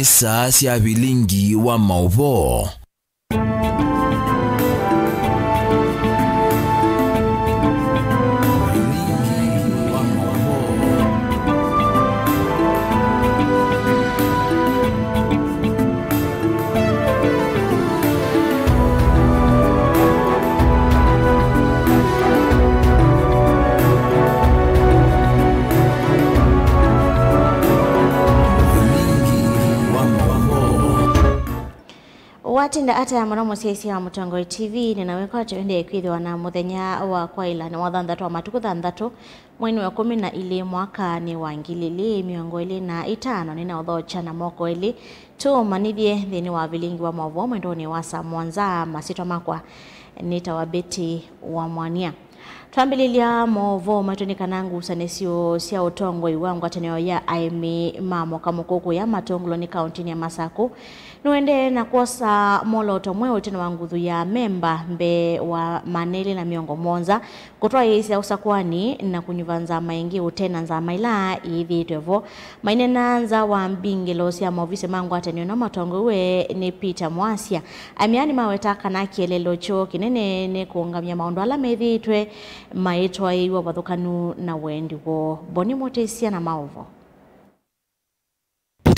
Nisa cia bilingi wa mauvo. Watinda ata ya mwana musiasi wa Mutongoi TV ninaweka tuende kwithwa na muthenya wa kwaila na wathandatu wa matuku thandatu mwini wa 12 mwaka ni wa 2025 nina udhocha na moko ili tu manivye thini wa vilingi wa mauvo mwendoni wa saa mwanza masito makwa nita wa Beti wa Mwania. Tuambililia mauvo matunika nangu sanesio sia Utongoi wangu ataneo ya aimi mamo kamukuku ya Matonglo ni kauntini ya Masaku. Nuende na kuosa molo utomwe utino wangudhu ya memba mbe wa Maneli na Miongo Monza kutoa yisi ya usakwani na kunyuvanza maingi utena nza maila hivi ituevo mainena nza wa mbingilo siya mauvise mangu atenio na Matongo uwe ni Peter Mwasia amiani mawetaka na kielelo cho kinene ne kuungamia maundu ala mevi itwe maitwa iwa wathukanu na wendi wo boni motesia na mauvo.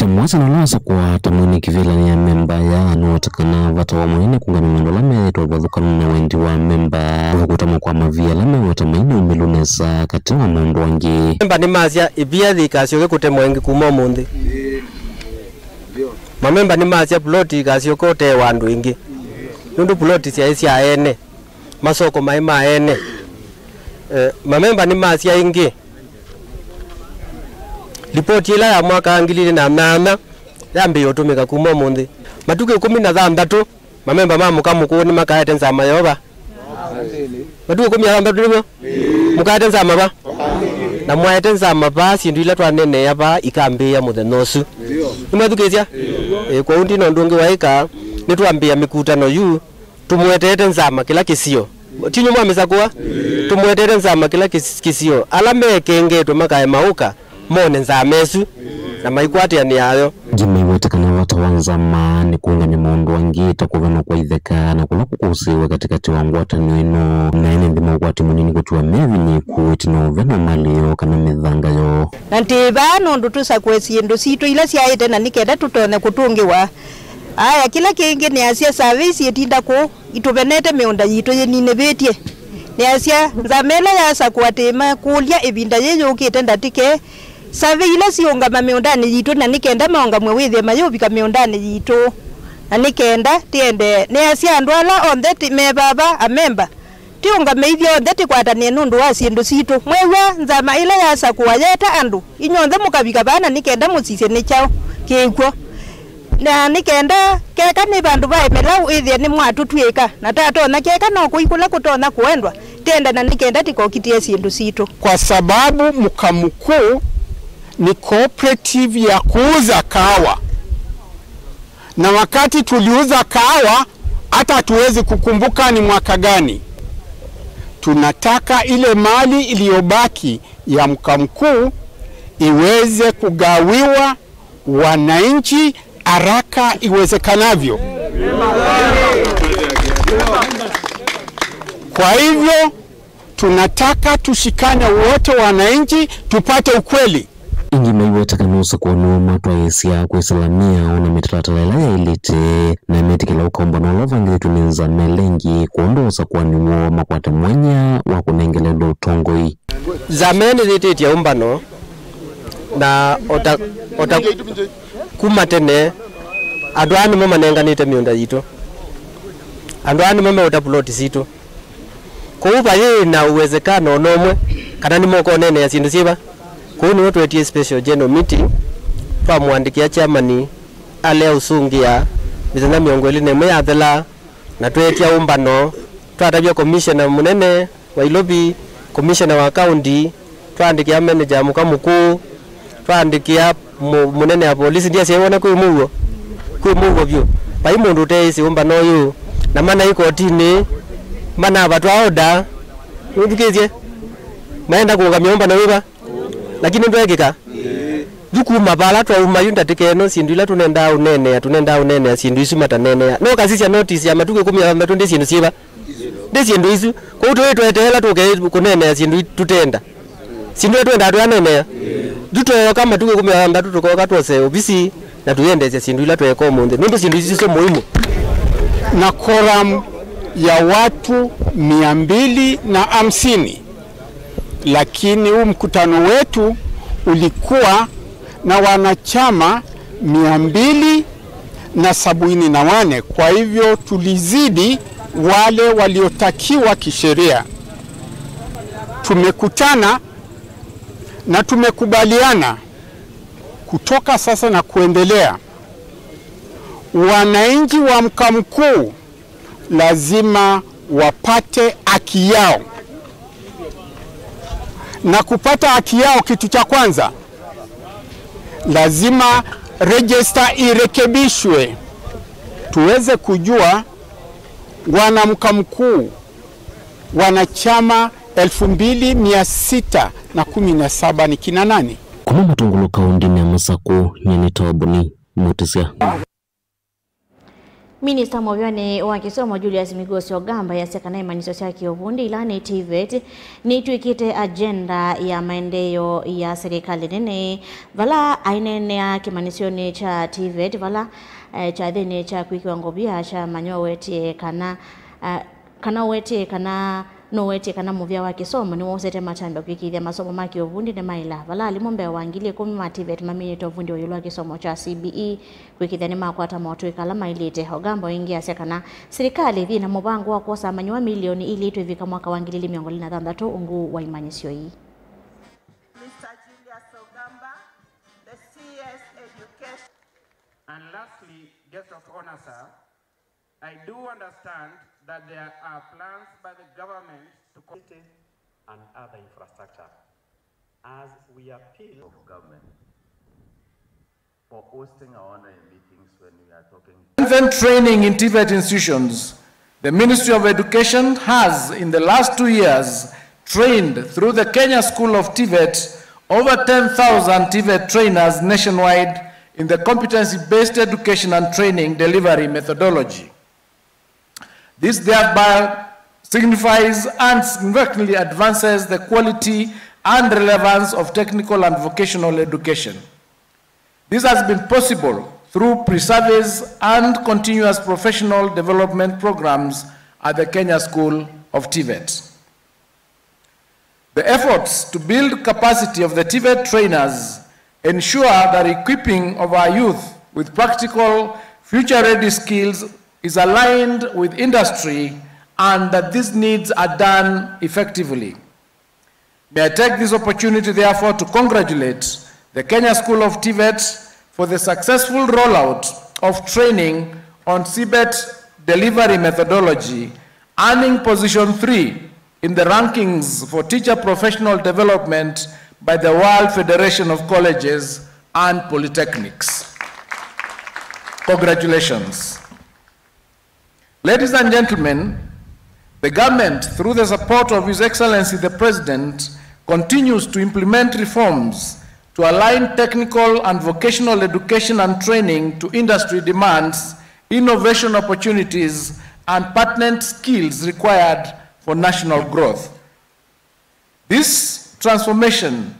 Mwaza na lasa kwa tamuni kivila ni ya memba ya anuotakana vata wa mwenye kungami mando lame tuwa vadhukanu na wendi wa memba uvukutamu kwa mavia lame watamaini umilunesa katewa maundu wangi memba ni mazia ibia dhikasyoke kutemu wengi kumo mundi mamemba ni mazia ploti ikasyoke ute wandu ingi nundu ploti siya isi aene masoko maima aene mamemba ni mazia ingi ripoti ila ya mwaka 2008 yambe yotumika kumo mundi matuke 13 mamemba mamuka mukuni makaete nsama yoba matuke 13 nimo mukaete nsama ba na mwaete nsama ba sindu ila twanene yaba ikambia muthenosu nimwathukezia kwa undi no ndungi waika nitwambia mikutano yu tumwetete nsama kila kisio tinyo mwamisakwa tumwetete nsama kila kisio alame kengetwe makae mauka mone nzamesu na maikwati yani yayo jima iwetekana wata wanzama ni kuungani maundu wangi takuveno kwa idheka na kula kukusiwe katikati wangu wata nweno na ene ndima ukwati munini kutuwa mevi ni kuitino veno malio kana midhanga yo nantiba nundu tusa kwesi yendu situ ila siya ite na nikeda tutone kutungiwa aya kila kingi ni asia service yetinda ku ituvenete meunda yito yenine vetie ni asia nzamela ya sakuatema kulia ebinda yeyo ukite ndatike save ila sionga mameondani yito na nikenda maonga mwewithe mayobika meondani yito na nikenda tiende ne asia ndwala on that me baba amemba tionga meithio that kwata ne nundu asiendo sito mwewa nzama ila ya sakuayeta andu inyonze mukabika bana nikenda musise ne chao kekwo na nikenda keka ni bandu bae melau ithia ni mwatu tweka na tato na keka no kuikula kutona kuendwa tenda na nikenda tikokitie sindu sito kwa sababu Mkamukuu ni cooperative ya kuuza kawa na wakati tuliuza kawa hata tuwezi kukumbuka ni mwaka gani. Tunataka ile mali iliyobaki ya Mkamukuu iweze kugawiwa wananchi haraka iwezekanavyo. Kwa hivyo tunataka tushikane wote wananchi tupate ukweli. Ingi maiweta kanusa kwa nuoma tuwa yesia kwa isalamia ona mitratalela ya ilite na metikila ukomba na olova ngili tuminza melengi kuondosa kwa niwo makwata mwanya wakunengelelo Utongoi. Zameni zititi ya umbano na ota kumatene aduani mama nenganite miunda yito aduani mama utaploti sito kuupa hii na uwezekano nomwe kana ni moko nene ya sindu siba kuni watu wetie special general meeting pa muandikia chairman ale usungia bizana miongo ili nemwe ya thela na twetia umbano twatabia commissioner munene wa Ilobi commissioner wa county twandikia manager Mkamukuu twandikia munene ya polisi ndia siwona kuimugo vyo pai mundu teisi umbano yu na mana iko tini mana abatu aoda ndukizie maenda kuungamia umbano wiba lakini ndo ekika Dukuma bala twa umayunda tikeno sindu ila tunenda unene sindu isu matanene no kasisya notice ya matuke 10 ndi sindu siba ndi sindu isu ko utwe twetela tuke kunene sindu tutenda sindu twenda twanene duto kama tuke 10 tutoka twose obisi na tuyendeze sindu ila tweko munde ndo sindu isu so muhimu na quorum ya watu 250, lakini huu mkutano wetu ulikuwa na wanachama 274. Kwa hivyo tulizidi wale waliotakiwa kisheria. Tumekutana na tumekubaliana kutoka sasa na kuendelea, wananchi wa Mkamukuu lazima wapate haki yao. Na kupata haki yao, kitu cha kwanza lazima register irekebishwe, tuweze kujua wana Mkamukuu wanachama 2617 ni kina nani. Kuma matungulu kaundini ya Masako nyeni tawabuni mutisia. Minister Movyane wa Kisomo Julius Migosi Ogamba yasekana imaniso cha kiovundi ilani TVET ni tuikite agenda ya maendeleo ya serikali nene vala ainene ya kimanisioni cha TVET vala cha dhene cha kuikiwango bia cha manyowetie kana wete kana no wete kana muvya wa Kisomo ni wosete matando kwikithia masomo maki ovundi ne maila vala limombe wangilie 10 ma TVET maminito ovundi oyulwa Kisomo cha CBE kwikithia ni makwata moto ikala mailite Ogamba ingia sekana serikali thina mubango wa kosa manywa milioni ili itwivika mwaka wa 2023 ungu wa imanyisio hii. Mr. Julius Ogamba, the CS Education. And lastly, guest of honor, sir, I do understand that there are plans by the government to and other infrastructure, as we appeal of government for hosting our online meetings when we are talking. Infant training in TVET institutions. The Ministry of Education has, in the last 2 years, trained through the Kenya School of TVET over 10,000 TVET trainers nationwide in the competency-based education and training delivery methodology. This thereby signifies and significantly advances the quality and relevance of technical and vocational education. This has been possible through pre-service and continuous professional development programs at the Kenya School of TVET. The efforts to build capacity of the TVET trainers ensure that equipping of our youth with practical, future-ready skills is aligned with industry and that these needs are done effectively. May I take this opportunity, therefore, to congratulate the Kenya School of TVET for the successful rollout of training on CBET delivery methodology, earning position 3 in the rankings for teacher professional development by the World Federation of Colleges and Polytechnics. Congratulations. Ladies and gentlemen, the government, through the support of His Excellency the President, continues to implement reforms to align technical and vocational education and training to industry demands, innovation opportunities, and pertinent skills required for national growth. This transformation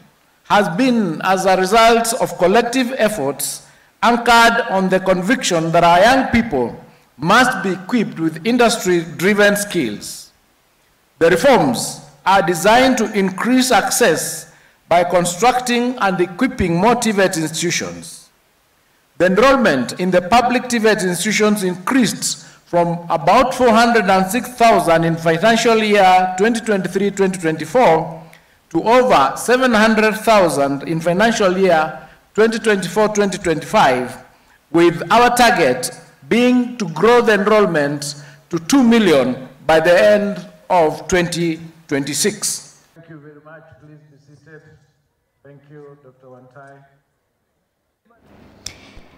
has been as a result of collective efforts anchored on the conviction that our young people must be equipped with industry-driven skills. The reforms are designed to increase access by constructing and equipping more TVET institutions. The enrollment in the public TVET institutions increased from about 406,000 in financial year 2023-2024 to over 700,000 in financial year 2024-2025, with our target being to grow the enrollment to 2 million by the end of 2026. Thank you very much. Please be seated. Thank you, Dr. Wantai.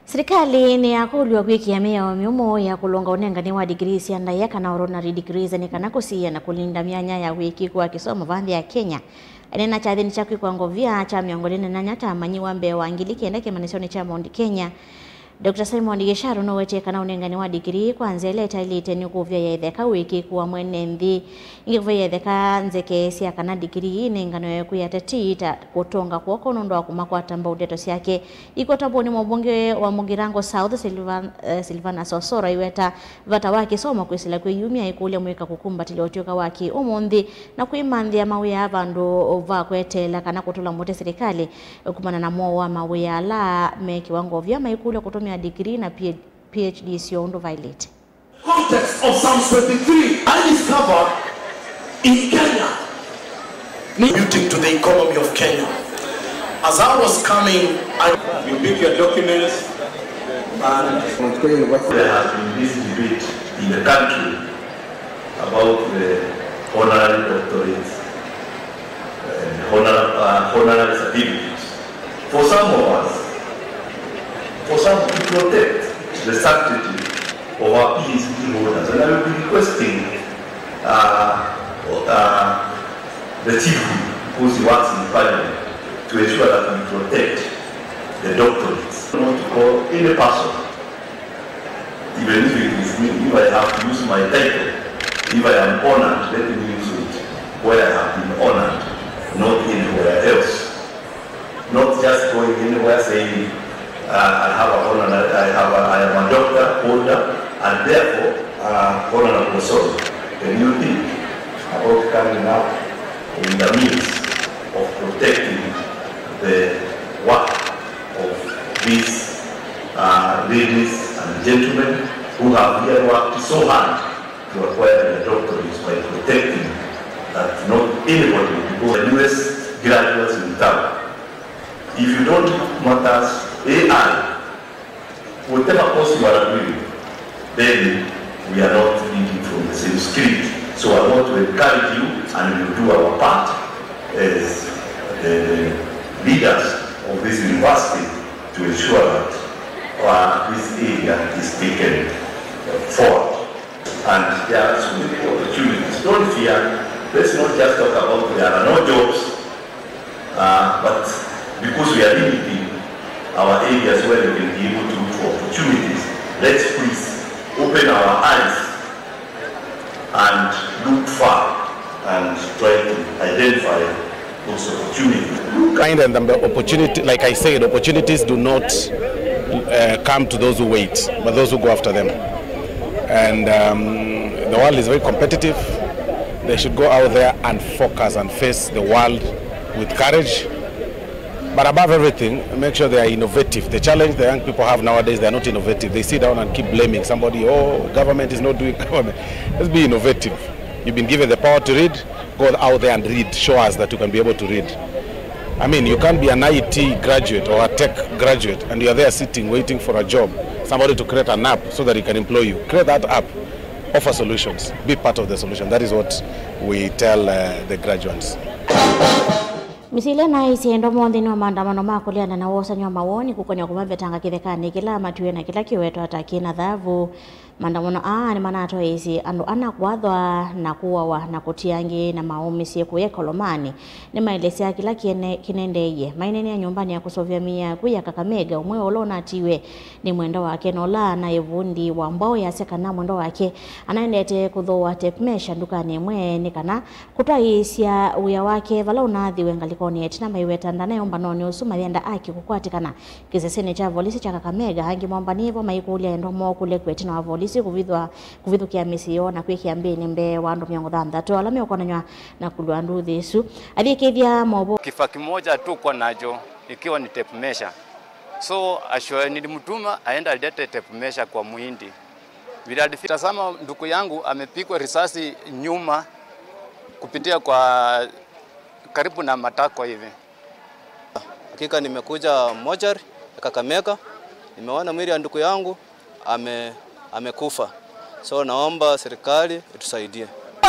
Serikali ni yakulwa kwikia mea miumo ya kulonga unengani wa degrees ya ndayaka na honorary degrees ni kana kusia na kulinda mianya ya wiki kwa Kisomo vandhi ya Kenya Enena cha thini cha kwikwangwo vya cha miongoni na nyata manyiwa mbewa ngili kenda kimanisoni cha Mount Kenya. Dr. Simon Gisharo no weche kana unengani wa degree kwanza leta ilite ni kuvya yetheka wiki kuwa mwene nthi ingikuvya yetheka nzeke sia kana degree nengano ya kuyatetita kutonga kwa kono ndo kumakwata mbaudeto siake ikotaboni mubunge wa Mugirango South Silvana Sosoro iweta vata wake soma kwisila kwe yumia ikule mweka kukumbatili otioka waki umunthi na kuimandhi ya mawe ya vandu ova kwetela kana kutula mwote serikali kumana na moa mawe ya la me kiwango vya maikule kutumia degree na PhD siondo violate. Context of Psalm 23 I discovered in Kenya, contributing to the economy of Kenya. As I was coming, you pick your documents, and there has been this debate in the country about the honorary doctorates and honorary certificates. For some of us, for some to protect the sanctity of our PhD holders. And I will be requesting the chief who works in Parliament to ensure that we protect the doctorates. I want to call any person, even if it is me, if I have to use my title, if I am honored, let me use it where I have been honored, not anywhere else. Not just going anywhere saying, I am a doctor, holder, and therefore honorable soul. Can you think about coming up in the means of protecting the work of these ladies and gentlemen who have here worked so hard to acquire their doctorates by protecting that not anybody will go the US graduates in town. If you don't matters AI, whatever course you are agreeing, then we are not reading from the same script. So I want to encourage you, and we will do our part as the leaders of this university to ensure that this area is taken forward. And there are so many opportunities. Don't fear. Let's not just talk about there are no jobs, but because we are limiting our areas where we can be able to look for opportunities, let's please open our eyes and look far and try to identify those opportunities. Kind and the opportunity, like I said, opportunities do not come to those who wait, but those who go after them. And the world is very competitive. They should go out there and focus and face the world with courage. But above everything, make sure they are innovative. The challenge the young people have nowadays, they are not innovative. They sit down and keep blaming somebody. Oh, government is not doing government. Let's be innovative. You've been given the power to read. Go out there and read. Show us that you can be able to read. I mean, you can't be an IT graduate or a tech graduate and you're there sitting, waiting for a job. Somebody to create an app so that he can employ you. Create that app. Offer solutions. Be part of the solution. That is what we tell the graduates. Misile na isiendo mondini wa maandamano makuliana na wosa nywa mawoni kukonya kumabetanga kithekani kila matuwe na kila kiweto ataki na dhavu. Maandamano ni manato isi ando anakuwadhwa na kuwawa na kutiangi na maumisi kuye kolomani. Ni mailesi ya kila kinendeye. Maineni ya nyumbani ya kusovya mia kuya Kakamega umwe olona atiwe ni mwendo wake nola na evundi wa mbao ya seka na mwendo wake. Anaendete kudhoa tepmesha dukani mwe nikana kutoa isia uya wake vala unadhi wengalikoni etina maiweta ndana yomba noni usuma yenda aki kukwatikana. Kisesene cha volisi cha Kakamega hangi mwamba nivo maikulia endomo kule kwetina wa volisi kuvithu kia misio na kwekia mbini mbe wandu miongo dhandatu alame ukonanywa na kuluandu dhisu adhikithia mobo kifaa kimoja tu kwa nacho ikiwa ni tape measure. So ashwa nilimtuma aenda alete tape measure kwa muhindi. Bila alifika sama ndugu yangu amepigwa risasi nyuma kupitia kwa karibu na matako hivi. Hakika nimekuja mochari Kakamega, nimeona mwili ya ndugu yangu amekufa. So naomba serikali itusaidie.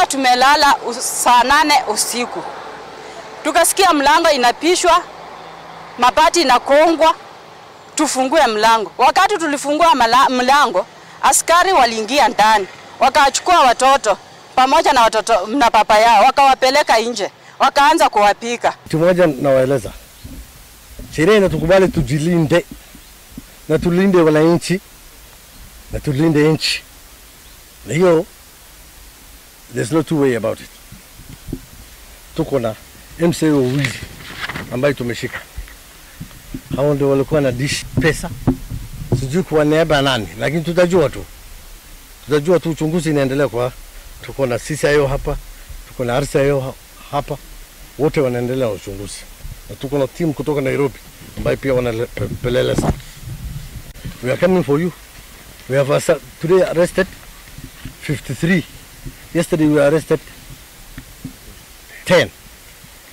Tumelala saa 8 usiku. Tukasikia mlango inapishwa, mabati inakongwa, tufungue mlango. Wakati tulifungua mlango, askari waliingia ndani. Wakachukua watoto pamoja na watoto na papa yao, wakawapeleka nje. wakaanza kuwapika. Kitu moja nawaeleza, sheria inatukubali tujilinde na tulinde wananchi na tulinde nchi, na hiyo there's no two way about it. Tuko na MCA wawili ambayo tumeshika, hao ndio walikuwa na dish pesa, sijui kwa niaba nani, lakini tutajua tu uchunguzi inaendelea. Kwa tuko na CCIO hapa, tuko na RCIO hapa, wote wanaendelea uchunguzi, na tuko na team kutoka Nairobi ambayo pia wanapeleleza. We are coming for you. We have today arrested 53. Yesterday we arrested 10.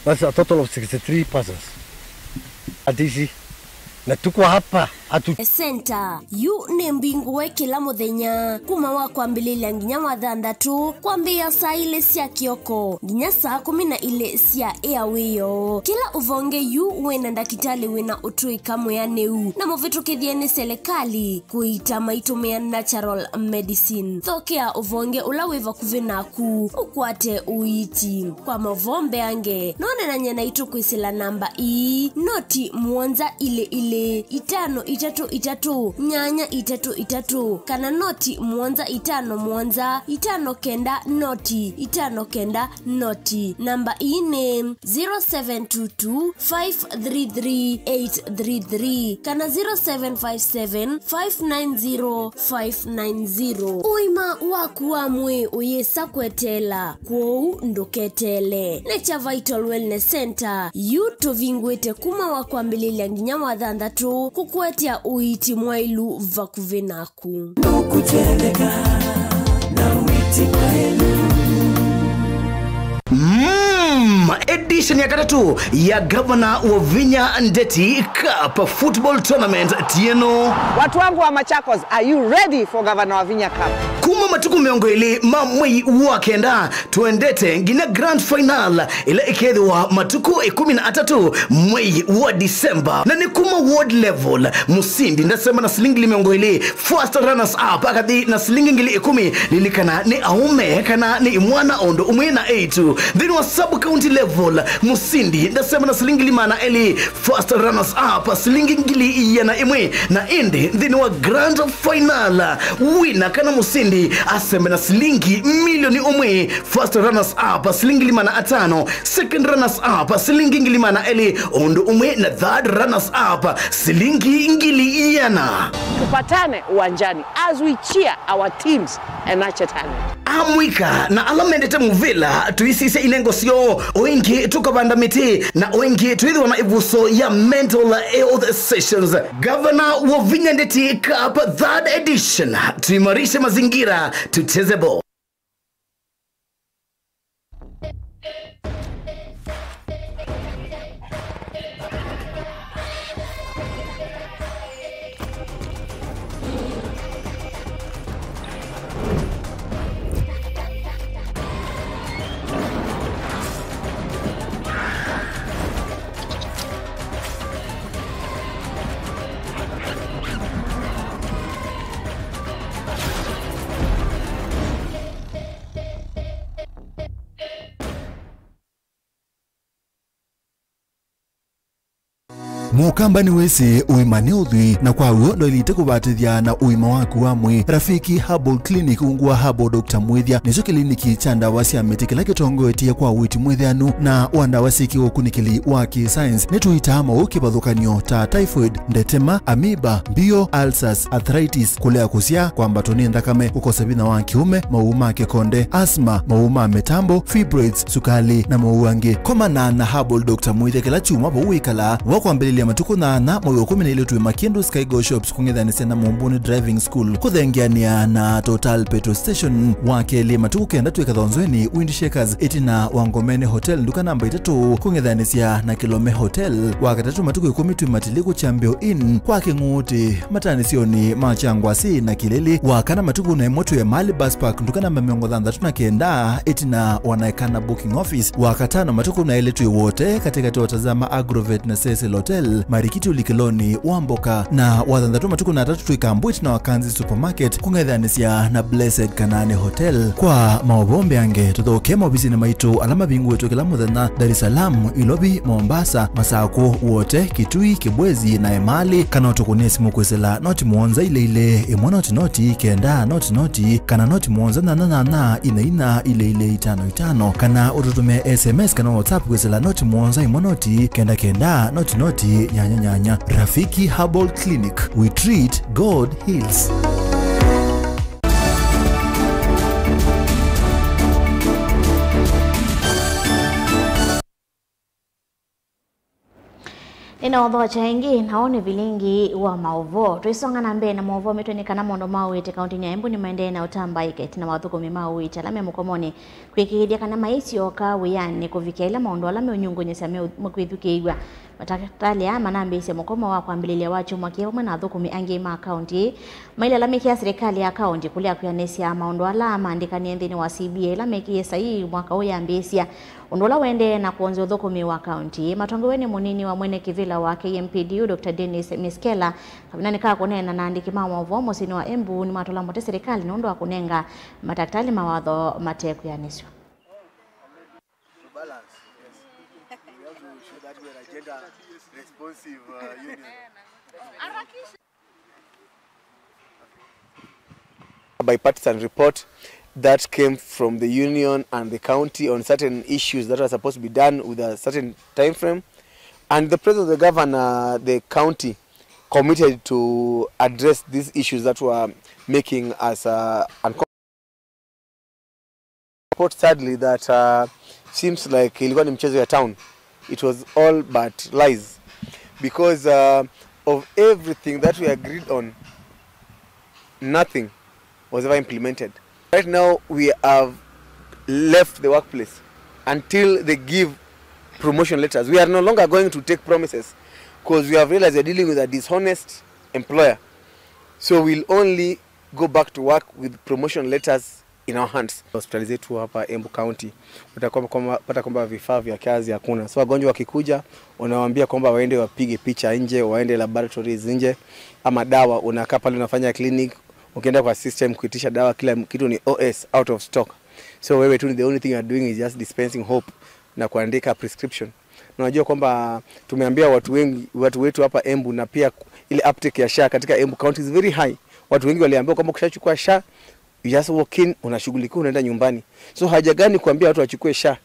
That's a total of 63 persons. Adisi na tuko hapa Center yu ni mbinguwe kila muthenya kuma wa kwambililia nginya wa thandatu kwambia saa ile cia kioko nginya saa 12 cia airwayo. Kila uvonge yu wena ndakitali wena utui kamwe neu na muvitukithie ni serikali kuita maitumia natural medicine. Thokea uvonge ula wiva kuvinaku ukwate uiti kwa mavombe ange none na nyena itu kwisila namba noti muonza ile 533 nyanya 33 kana noti muonza 5 muonza 59 noti 59 noti. Namba ine 0722 533 833 kana 0757 590 590. Uima waku wa mwe uyesa kwetela kwou nduketele. Nature Vital Wellness Center yuto vingwete kuma wa kwambililia nginya wa thandatu kukwetia uiti mwailu vakuvenaku. Nukujeleka na uiti mwailu. Edition ya katatu ya Governor wa Vinya Ndeti Cup Football Tournament tieno. Watu wangu wa Machakos, are you ready for Governor wa Vinya Cup? Kuma matuku miongo ili mamwei wakenda tuendete ngine grand final ila ikedhi wa matuku 13 mwei wa Disemba na ni kuma world level musindi ndasema na silingi miongo ili first runners up akadi na silingi ngili 10 lilikana ni aume kana ni mwana ondo umwena 8 then wa sub county level musindi ndasema na silingi limana eli first runners up silingi ngili yana imwe na indi then wa grand final winner kana musindi aseme na silingi milioni umwe first runners up silingi limana 5 second runners up silingi ngilimana eli ondo umwe na third runners up silingi ngili yana. Tupatane uwanjani as we cheer our teams and nurture talent. Amwika na alamendete muvila tuisise inengo sio oingi tukabanda miti na oingi tuidhiwa na ivuso ya mental health sessions. Governor wa Vinya Ndeti Cup 3rd edition, tuimarishe mazingira tucheze ball. Mukamba ni wese uimane udhui na kwa uo ndo ilite kubatithia na uima waku wa mwi. Rafiki Herbal Clinic ungua Herbal Dr. Mwithia nizo kliniki cha ndawa cia miti kila kitongo etie kwa witi mwithianu na wandawa siki ukunikili wa ki-science netuita mauki bathukanio ta typhoid, ndetema, amoeba, bio, ulcers, arthritis, kulea kusia kwa mbatoni ndakame, ukosabina wa kiume, mauma kekonde, asthma, mauma metambo, fibroids, sukali na mauangi. Komana na Herbal Dr. Mwithia kila chuma bauikala wakwambililia matuko na moyo 12 tuwe Makindu Sky Go Shops kungithanisia na Mumbuni Driving School kuthengiania na Total Petrol Station wakeli matuko kenda tuwe kathonzweni Wind Shakers itina Wangomene Hotel nduka namba 3 kungithanisia na Kilome Hotel wakatatu matuko 10 tuwe Matiliku Chambio Inn kwa Kinguti matanisioni Machangwasi na Kileli wakana matuko na moto ya Mali Bus Park nduka namba 39 itina Wanaekana Booking Office wakatana matuko na ile tuwe wote katika tuwatazama Agrovet na Cecil Hotel Hotel, Marikiti Ulikiloni, Wamboka na wathandatu matuku na tatu twikambwit na Wakanzi Supermarket kungethanisia na Blessed Kanane Hotel. Kwa maobombe ange tuthoke maobisini maitu alama bingu wetu kila muthenya Dar es Salaam, Ilobi, Mombasa, Masako, wote Kitui, Kibwezi na Emali kana tukunesi mukwesela noti muonza ile imwe noti kenda noti kana noti muonza na ina ile 55 kana ututume SMS kana WhatsApp kwesela noti muonza imwe noti kenda noti nyanya. Rafiki Herbal Clinic, we treat, God heals. Inaodhoa chaingi naone vilingi wa maovo. Tuisonga na mbe na maovo metuonekana mondo mawete kaunti ya Embu ni maende na utamba iketi na wathukumi mawete alame mukomoni kwikihidia kana maisi oka wiyane kuvikia ila maondo alame unyungu nyesame mkwithukiigwa matakatali ama nambisi mukomo wa kwambililia wachu mwakia umwe na thukumi angi ma kaunti maile alame kia serikali ya kaunti kulia kuyanesia maondo alama andikani nthini wa CBA alame kia sahi mwaka uya ambisia undola wende na kuonzi uthukumi wa kaunti matongeweni munini wa mwene kivila wa KMPDU Dr. Dennis Miskela kabinani kaa kunena na andiki mama uvomo sini wa Embu ni matola mote serikali nondo wa kunenga mataktali mawadho mateku ya niswa. Bipartisan report that came from the union and the county on certain issues that are supposed to be done with a certain time frame, and the president of the governor, the county, committed to address these issues that were making us uncomfortable. Sadly, that seems like ilikuwa ni mchezo ya town. It was all but lies, because of everything that we agreed on, nothing was ever implemented. Right now, we have left the workplace until they give promotion letters. We are no longer going to take promises because we have realized we're dealing with a dishonest employer. So we'll only go back to work with promotion letters in our hands. Hospitali zetu hapa Embu County utapata kwamba vifaa vya kazi hakuna. So wagonjwa wakikuja unawaambia kwamba waende wapige picha nje, waende laboratories nje, ama dawa unakaa pale unafanya clinic, ukienda kwa system kuitisha dawa kila kitu ni OS, out of stock. So wewe tu the only thing you are doing is just dispensing hope na kuandika prescription. Unajua kwamba tumeambia watu wetu hapa Embu, na pia ile uptake ya SHA katika Embu County is very high. Watu wengi waliambiwa kwamba ukishachukua SHA you just walk in, unashughulikia, unaenda nyumbani. So haja gani kuambia watu wachukue SHA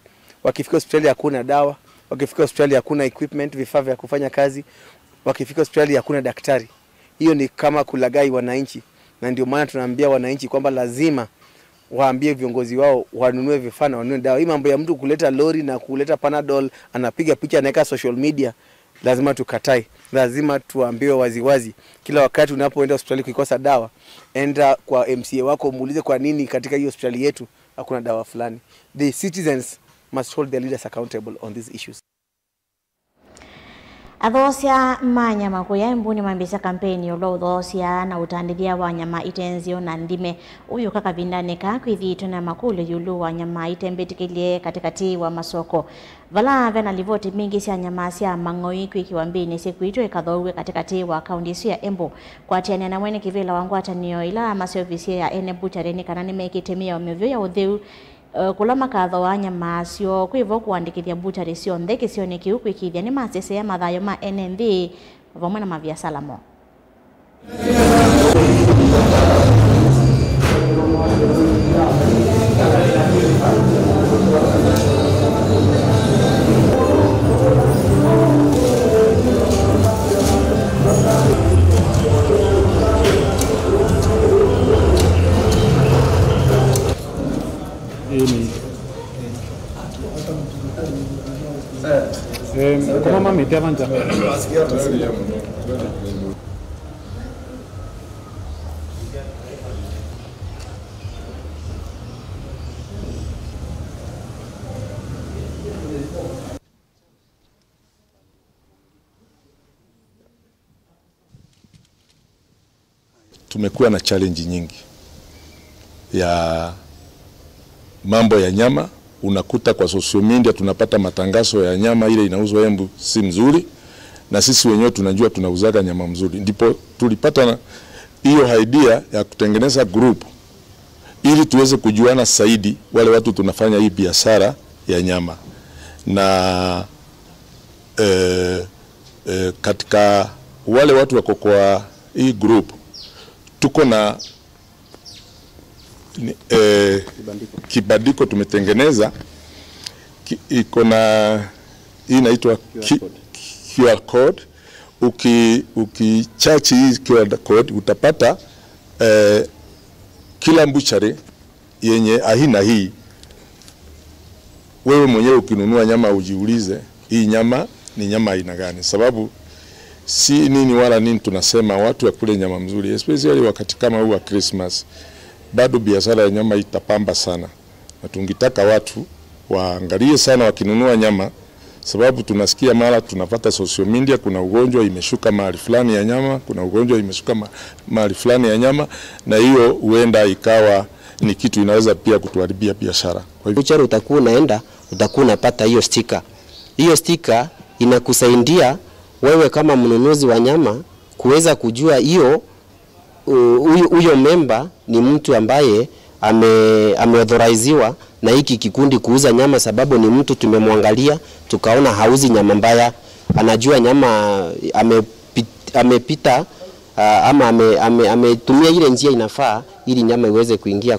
wakifika hospitali hakuna dawa, wakifika hospitali hakuna equipment, vifaa vya kufanya kazi, wakifika hospitali hakuna daktari? Hiyo ni kama kulagai wananchi, na ndio maana tunaambia wananchi kwamba lazima waambie viongozi wao wanunue vifaa na wanunue dawa. Hii mambo ya mtu kuleta lori na kuleta Panadol anapiga picha anaweka social media, lazima tukatai. Lazima tuambiwe waziwazi, kila wakati unapoenda hospitali kuikosa dawa, enda kwa MCA wako muulize kwa nini katika hiyo hospitali yetu hakuna dawa fulani. The citizens must hold their leaders accountable on these issues. Athosia manyama kuya Embu ni mambisa kampeni yolo uthosia na utandithia wa nyama itenzio na ndime uyu kakabindaneka kwithitu na makule yulu wa nyama itembetikilie katikati wa masoko vala vena livoti mingi sia nyama sia mang'oi kwikiwambini sikuitwe ikathowe katikati wa kaunti isu ya Embu kwatiania na mwene kivila wangu atanio ila masiofisia ya ene buchareni kana nimekitemia umevyo ya utheu kula makatho wa nyama cio kwivo kuandikithia butchery cio ntheki cio ni kiu kwikithia ni masese ya mathayo ma NNV vamwe na mavia salamo. Kama mami te avanza. Tumekuwa na challenge nyingi ya mambo ya nyama. Unakuta kwa social media tunapata matangazo ya nyama ile inauzwa Embu si mzuri, na sisi wenyewe tunajua tunauzaga nyama mzuri. Ndipo tulipata hiyo idea ya kutengeneza group ili tuweze kujuana zaidi wale watu tunafanya hii biashara ya nyama. Na katika wale watu wako kwa hii group tuko na kibandiko tumetengeneza, iko na hii inaitwa QR code. Ukichachi hii QR code utapata kila mbuchari yenye aina hii. Wewe mwenyewe ukinunua nyama ujiulize hii nyama ni nyama aina gani, sababu si nini wala nini tunasema watu ya kule nyama mzuri, especially wakati kama huu wa Christmas. Bado biashara ya nyama itapamba sana, na tungitaka watu waangalie sana wakinunua nyama, sababu tunasikia mara tunapata social media kuna ugonjwa imeshuka mahali fulani ya nyama, kuna ugonjwa imeshuka mahali fulani ya nyama, na hiyo huenda ikawa ni kitu inaweza pia kutuharibia biashara. Kwa hivyo utakuwa unaenda utakuwa unapata hiyo sticker. Hiyo sticker inakusaidia wewe kama mnunuzi wa nyama kuweza kujua hiyo huyo member ni mtu ambaye ameauthoriziwa na hiki kikundi kuuza nyama, sababu ni mtu tumemwangalia tukaona hauzi nyama mbaya, anajua nyama amepita ama ametumia ile njia inafaa ili nyama iweze kuingia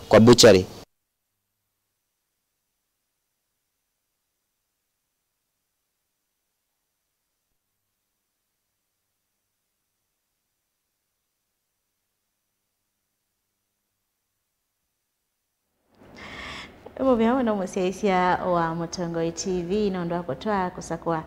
kwa butchery. Mubia ndo musiaisia wa Mutongoi TV nondo kutoa kusakwa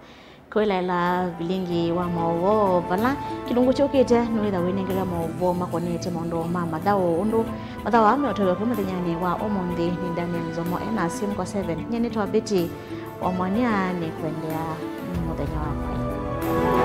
kwela la vilingi wa maovo vala kilungu chokete nwitha winengela maovo makonete mondo mama dao undu mathawa ameotolewa kwa muthenyani wa omonthi ni Daniel Nzomo ena simu kwa 7 nyene twa beti wa mwania ni kwendea muthenya wa kwai.